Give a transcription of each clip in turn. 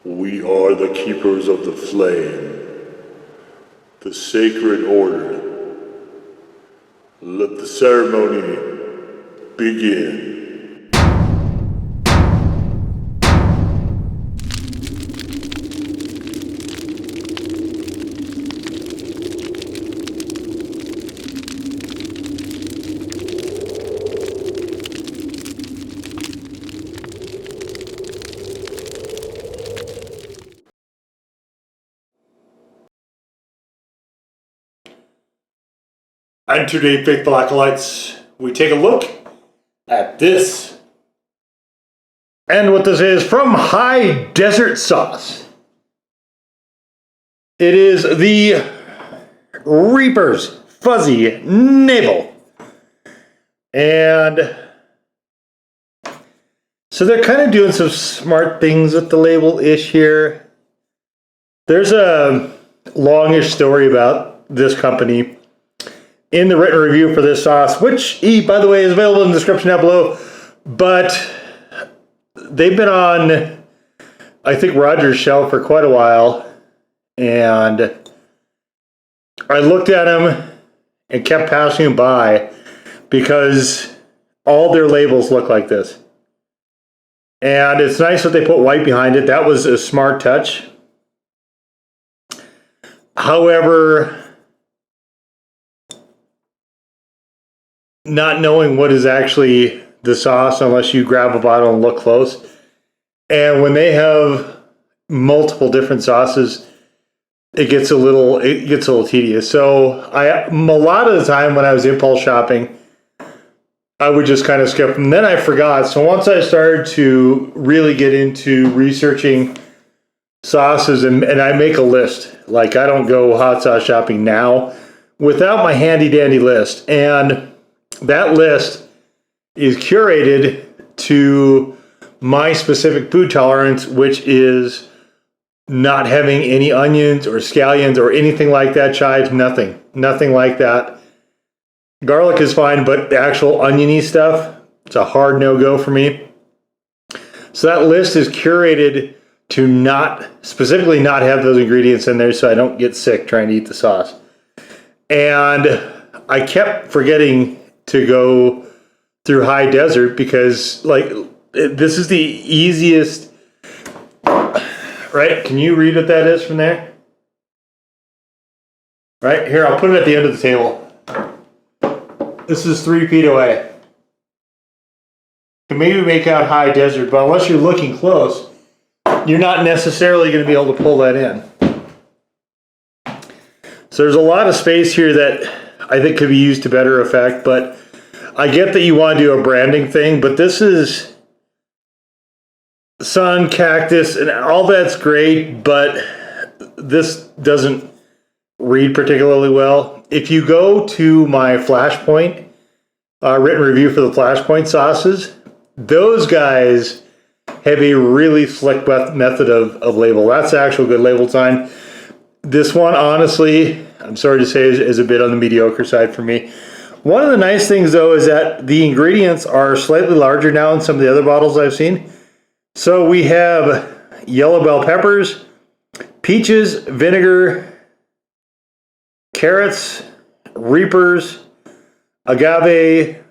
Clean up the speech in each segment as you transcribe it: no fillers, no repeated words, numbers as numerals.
We are the keepers of the flame, the sacred order. Let the ceremony begin. And today, faithful acolytes, we take a look at this. And what this is from High Desert Sauce. It is the Reaper's Fuzzy Navel. And so they're kind of doing some smart things with the label-ish here. There's a longish story about this company in the written review for this sauce, which, by the way, is available in the description down below. But they've been on, I think, Roger's shelf for quite a while. And I looked at them and kept passing them by because all their labels look like this. And it's nice that they put white behind it. That was a smart touch. However, not knowing what is actually the sauce unless you grab a bottle and look close. And when they have multiple different sauces, it gets a little tedious. So a lot of the time when I was impulse shopping, I would just kind of skip them. Then I forgot. So once I started to really get into researching sauces and I make a list, like I don't go hot sauce shopping now without my handy dandy list. And that list is curated to my specific food tolerance, which is not having any onions or scallions or anything like that, chives, nothing like that. Garlic is fine, but the actual oniony stuff, it's a hard no-go for me. So that list is curated to specifically not have those ingredients in there so I don't get sick trying to eat the sauce. And I kept forgetting to go through High Desert because this is the easiest, right? Can you read what that is from there? Right here, I'll put it at the end of the table. This is 3 feet away. You can maybe make out High Desert, but unless you're looking close, you're not necessarily going to be able to pull that in. So there's a lot of space here that I think could be used to better effect, but I get that you want to do a branding thing, but this is sun, cactus, and all that's great, but this doesn't read particularly well. If you go to my Flashpoint written review for the Flashpoint sauces, those guys have a really slick method of label. That's the actual good label design. This one, honestly, I'm sorry to say, is a bit on the mediocre side for me. One of the nice things, though, is that the ingredients are slightly larger now in some of the other bottles I've seen. So we have yellow bell peppers, peaches, vinegar, carrots, reapers, agave,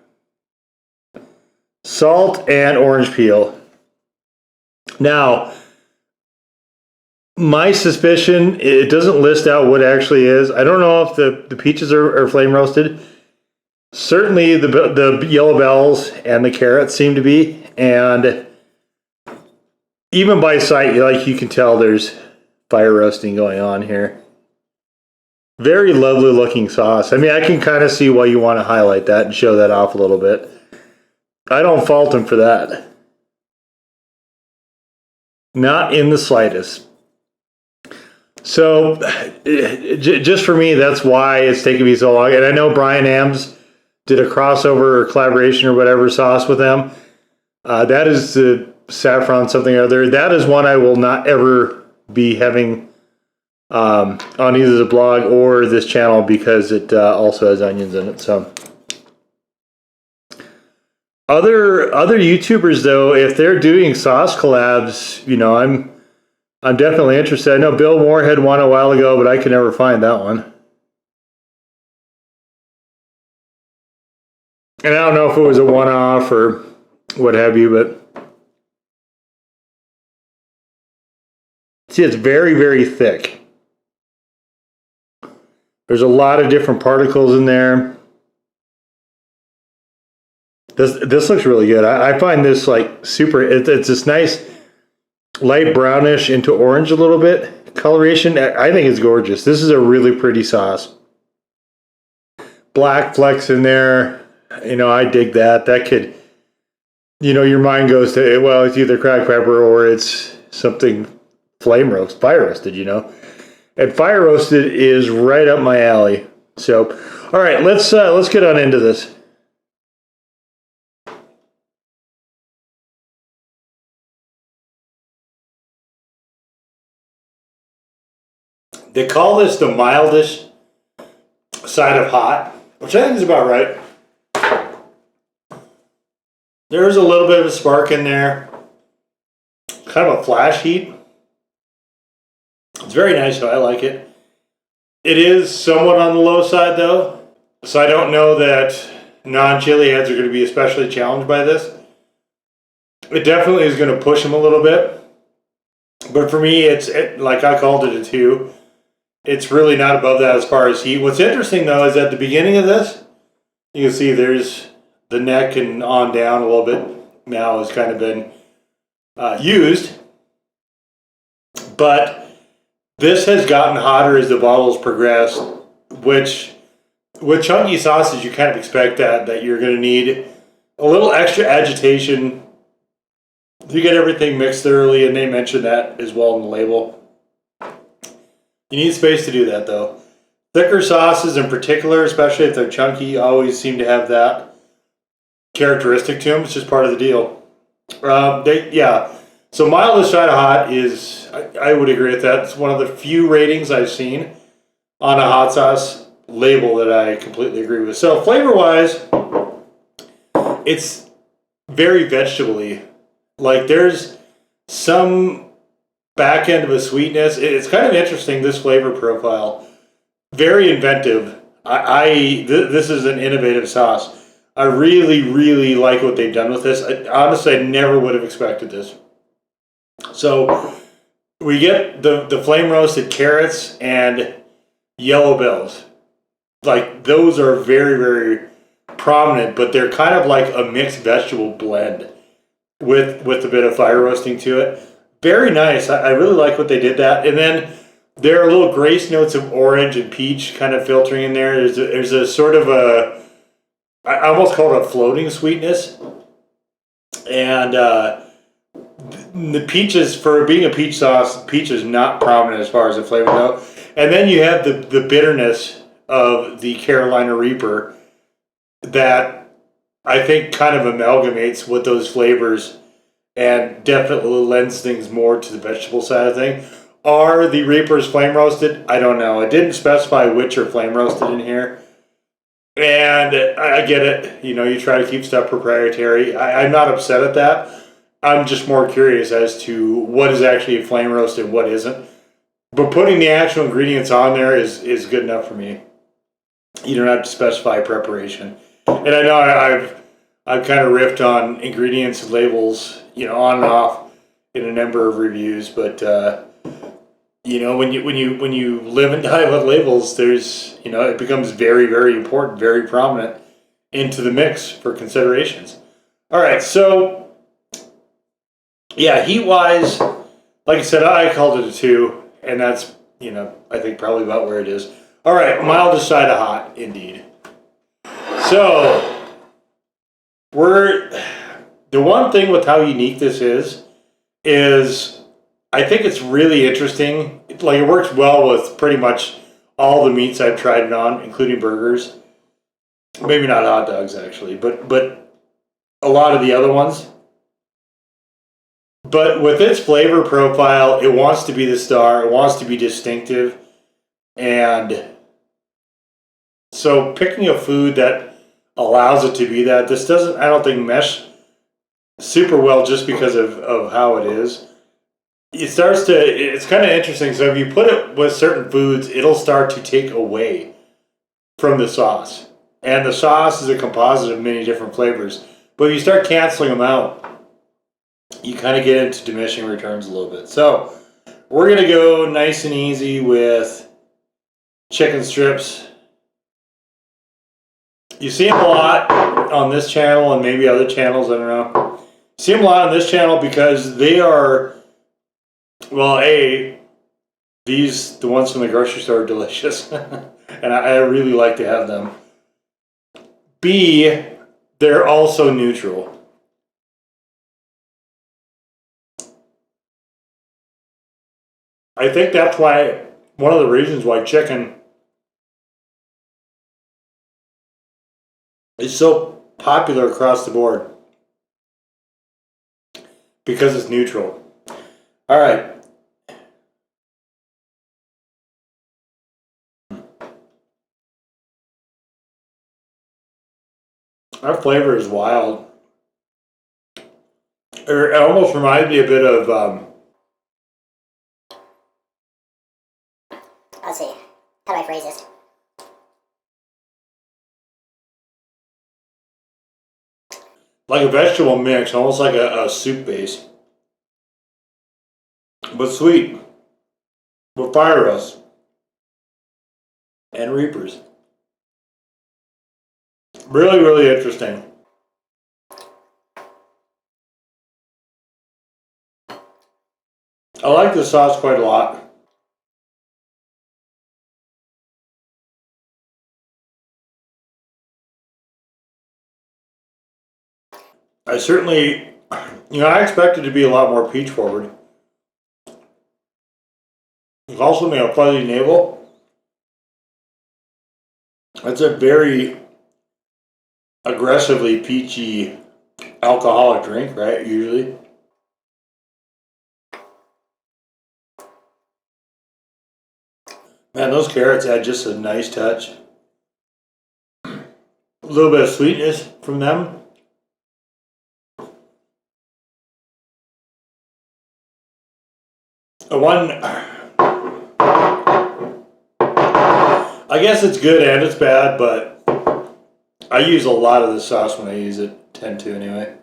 salt, and orange peel. Now, my suspicion, it doesn't list out what it actually is. I don't know if the peaches are flame roasted. Certainly the yellow bells and the carrots seem to be. And even by sight, you can tell there's fire roasting going on here. Very lovely looking sauce. I mean, I can kind of see why you want to highlight that and show that off a little bit. I don't fault them for that. Not in the slightest. So, just for me, that's why it's taken me so long. And I know Brian Ams did a crossover or collaboration or whatever sauce with them. That is the saffron something or other. That is one I will not ever be having on either the blog or this channel because it also has onions in it. So, other YouTubers though, if they're doing sauce collabs, I'm I'm definitely interested. I know Bill Moore had one a while ago, but I could never find that one. And I don't know if it was a one-off or what have you, but see, it's very, very thick. There's a lot of different particles in there. This looks really good. I find this like super. It's this nice light brownish into orange a little bit coloration. I think it's gorgeous. This is a really pretty sauce. Black flecks in there. I dig that. That could, your mind goes to, well, it's either cracked pepper or it's something fire roasted, And fire roasted is right up my alley. So, all right, let's get on into this. They call this the mildest side of hot, which I think is about right. There's a little bit of a spark in there, kind of a flash heat. It's very nice, though. I like it. It is somewhat on the low side, though, so I don't know that non-chili heads are going to be especially challenged by this. It definitely is going to push them a little bit, but for me, it's like I called it a 2. It's really not above that as far as heat. What's interesting, though, is at the beginning of this, you can see there's the neck and on down a little bit now has kind of been used. But this has gotten hotter as the bottles progress, which with chunky sauces, you kind of expect that you're going to need a little extra agitation to get everything mixed thoroughly, and they mention that as well in the label. You need space to do that, though. Thicker sauces in particular, especially if they're chunky, always seem to have that characteristic to them. It's just part of the deal. So mildest side of hot is, I would agree with that. It's one of the few ratings I've seen on a hot sauce label that I completely agree with. So flavor-wise, it's very vegetable-y. Like there's some back end of a sweetness. It's kind of interesting, this flavor profile. Very inventive. This is an innovative sauce. I really, really like what they've done with this. Honestly, I never would have expected this. So we get the flame roasted carrots and yellow bells. Like those are very, very prominent, but they're kind of like a mixed vegetable blend with a bit of fire roasting to it. Very nice. I really like what they did that. And then there are little grace notes of orange and peach kind of filtering in there. There's a sort of I almost call it a floating sweetness. And the peaches, for being a peach sauce, peach is not prominent as far as the flavor go. And then you have the bitterness of the Carolina Reaper that I think kind of amalgamates with those flavors and definitely lends things more to the vegetable side of things. Are the Reapers flame roasted? I don't know. It didn't specify which are flame roasted in here. And I get it. You try to keep stuff proprietary. I'm not upset at that. I'm just more curious as to what is actually flame roasted and what isn't. But putting the actual ingredients on there is good enough for me. You don't have to specify preparation. And I know I've kind of riffed on ingredients and labels, on and off in a number of reviews, but when you live and die with labels, there's it becomes very, very important, very prominent into the mix for considerations. All right, so yeah, heat wise, like I said, I called it a 2, and that's I think probably about where it is. All right, mildest side of hot, indeed. So the one thing with how unique this is I think it's really interesting. It works well with pretty much all the meats I've tried it on, including burgers. Maybe not hot dogs, actually, but a lot of the other ones. But with its flavor profile, it wants to be the star. It wants to be distinctive. And so picking a food that allows it to be that, this doesn't, I don't think, mesh super well just because of how it is. it starts to, it's kind of interesting. So if you put it with certain foods, it'll start to take away from the sauce. And the sauce is a composite of many different flavors. But if you start canceling them out, you kind of get into diminishing returns a little bit. So we're going to go nice and easy with chicken strips. You see them a lot on this channel and maybe other channels, I don't know. You see them a lot on this channel because they are, well, A, the ones from the grocery store are delicious. And I really like to have them. B, they're also neutral. I think that's why, one of the reasons why chicken is so popular across the board. Because it's neutral. All right. Our flavor is wild. It almost reminds me a bit of, let's see, how do I phrase this? like a vegetable mix, almost like a soup base. But sweet. With fire rust. And reapers. Really, really interesting. I like the sauce quite a lot. I certainly, I expected to be a lot more peach forward. It's also made a fuzzy navel. It's a very aggressively peachy alcoholic drink, right? Usually. Man, those carrots add just a nice touch. A little bit of sweetness from them. I guess it's good and it's bad, but I use a lot of the sauce when I use it. Tend to anyway.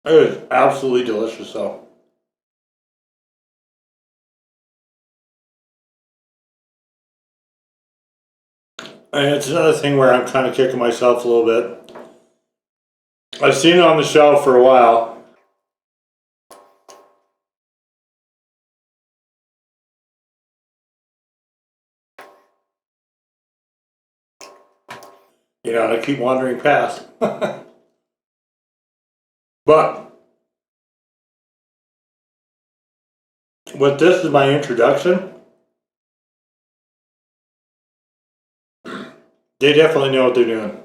It was absolutely delicious though. And it's another thing where I'm kind of kicking myself a little bit. I've seen it on the shelf for a while. And I keep wandering past. But with this as my introduction, they definitely know what they're doing.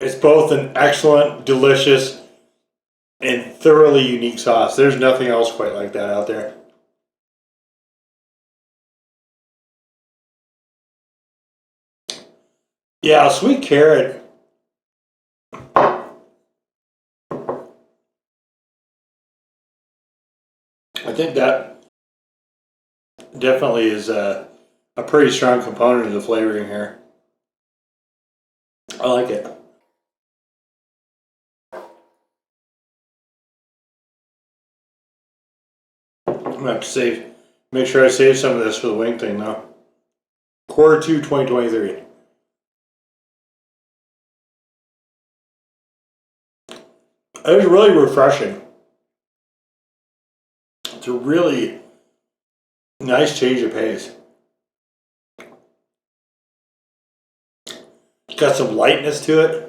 It's both an excellent, delicious, and thoroughly unique sauce. There's nothing else quite like that out there. Yeah, sweet carrot. I think that definitely is a pretty strong component of the flavoring here. I like it. I'm gonna have to make sure I save some of this for the wing thing though. Q2 2023. It was really refreshing. It's a really nice change of pace. It's got some lightness to it.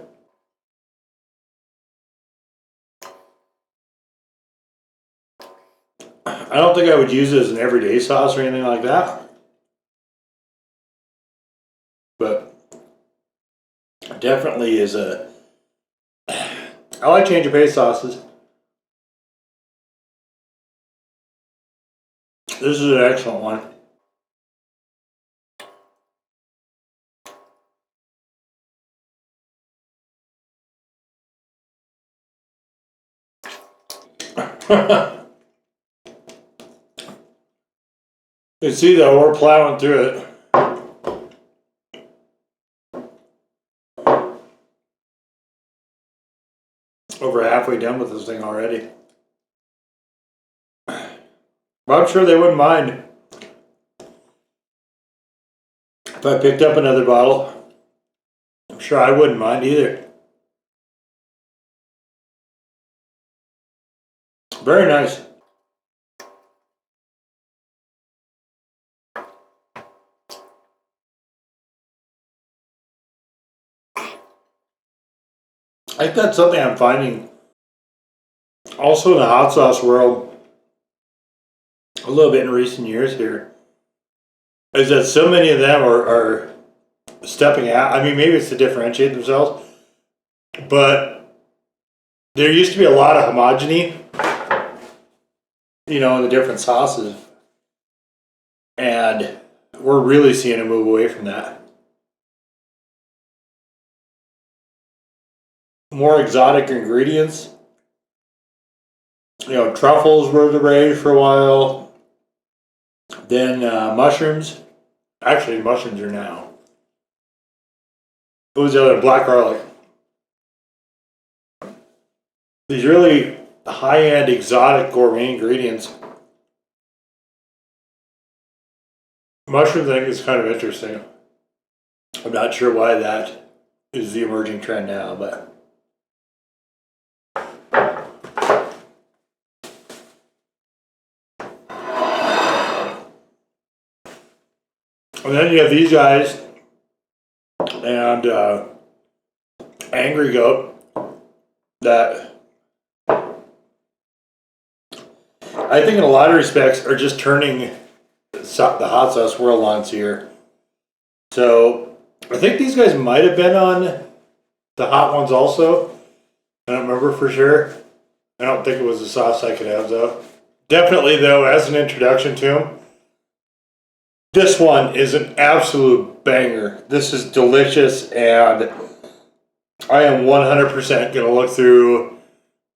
I don't think I would use it as an everyday sauce or anything like that. But definitely is a... I like change of pace sauces. This is an excellent one. You see though, we're plowing through it. Over halfway done with this thing already. But I'm sure they wouldn't mind if I picked up another bottle. I'm sure I wouldn't mind either. Very nice. I think that's something I'm finding also in the hot sauce world a little bit in recent years here, is that so many of them are stepping out. I mean, maybe it's to differentiate themselves, but there used to be a lot of homogeny, in the different sauces, and we're really seeing a move away from that. More exotic ingredients. Truffles were the rage for a while. Then mushrooms. Actually, mushrooms are now. What was the other? Black garlic. These really high-end, exotic, gourmet ingredients. Mushrooms, I think, is kind of interesting. I'm not sure why that is the emerging trend now, but. And then you have these guys and Angry Goat that I think in a lot of respects are just turning the hot sauce world on its ear. So I think these guys might have been on the hot ones also. I don't remember for sure. I don't think it was a sauce I could have though. Definitely though, as an introduction to them, this one is an absolute banger. This is delicious, and I am 100% going to look through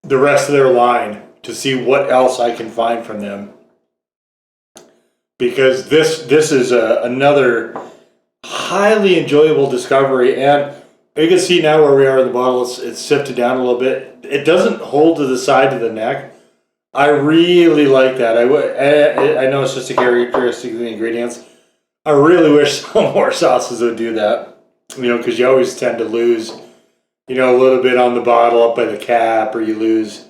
the rest of their line to see what else I can find from them. Because this is another highly enjoyable discovery, and you can see now where we are in the bottle. It's sifted down a little bit. It doesn't hold to the side of the neck. I really like that. I know it's just a characteristic of the ingredients. I really wish some more sauces would do that. Because you always tend to lose, a little bit on the bottle up by the cap, or you lose,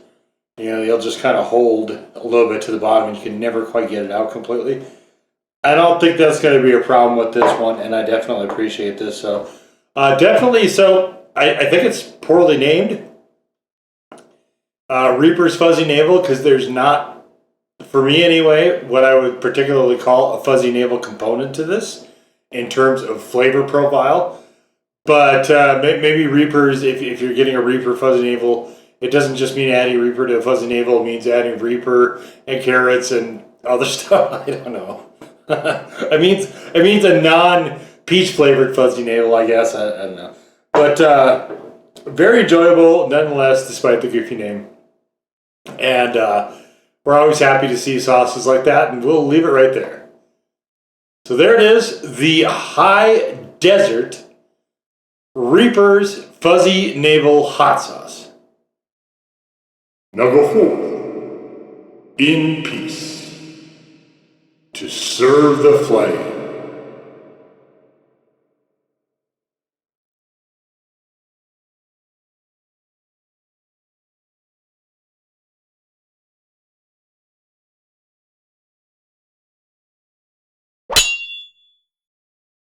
you'll just kind of hold a little bit to the bottom and you can never quite get it out completely. I don't think that's going to be a problem with this one, and I definitely appreciate this. So, I think it's poorly named. Reaper's Fuzzy Navel, because there's not, for me anyway, what I would particularly call a fuzzy navel component to this in terms of flavor profile. But maybe Reapers, if you're getting a Reaper Fuzzy Navel, it doesn't just mean adding Reaper to a Fuzzy Navel, it means adding Reaper and carrots and other stuff. I don't know. it means a non-peach flavored Fuzzy Navel, I guess. I don't know. But very enjoyable nonetheless, despite the goofy name. And we're always happy to see sauces like that, and we'll leave it right there. So there it is, the High Desert Reaper's Fuzzy Navel Hot Sauce. Now go forth in peace to serve the flame.